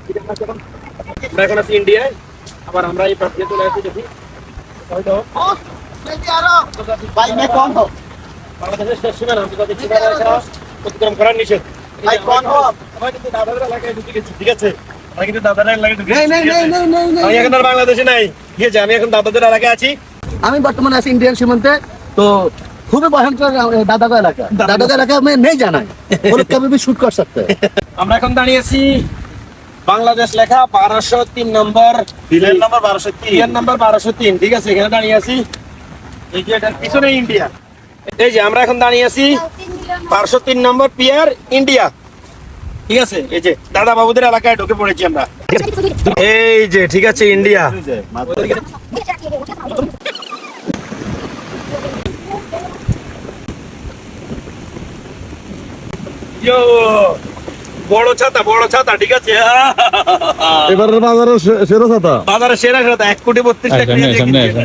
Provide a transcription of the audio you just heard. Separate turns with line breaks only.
আমরা এখন আছি ইন্ডিয়ায়, আবার আমরা এই পাশে চলে আসছি দেখি হয়তো
भाई मैं कौन हो
বাংলাদেশের শেষ সীমানা আন্তর্জাতিক সীমারেখা অতিক্রম করার নিষেধ।
भाई कौन हो आप
আমরা কিন্তু দাদাদের এলাকায় ঢুকে গেছি, ঠিক আছে? আমরা কিন্তু দাদাদের এলাকায় ঢুকে
नहीं
গেছি,
नहीं
ঠিক আছে?
नहीं नहीं नहीं
আমি এখন আর বাংলাদেশে নাই, ঠিক আছে? আমি এখন দাদাদের এলাকায় আছি।
আমি বর্তমানে আছি ইন্ডিয়ান সীমান্তে। তো খুবই ভয়ঙ্কর दादा का इलाका दादा का इलाका में नहीं जाना है वो लोग कभी भी शूट कर सकते हैं
আমরা এখন দাঁড়িয়ে আছি বাংলাদেশ লেখা 1203 নম্বর
পিলার নাম্বার 1203
পিয়ার নাম্বার 1203, ঠিক আছে? এখানে দাঁড়িয়ে আছি। এই যে এটার পিছনে ইন্ডিয়া। এই যে আমরা এখন দাঁড়িয়ে আছি 1203 নম্বর পিয়ার, ইন্ডিয়া, ঠিক আছে? এই যে দাদা বাবুদের এলাকায় ঢুকে পড়েছি আমরা। এই যে ঠিক আছে ইন্ডিয়া। ইয়ো, বড় ছাতা, ঠিক আছে?
এবারের বাজারে সেরা ছাতা
বাজারে সেরা ছাতা 1,32,00,000 টাকা দিয়ে কিনেছি।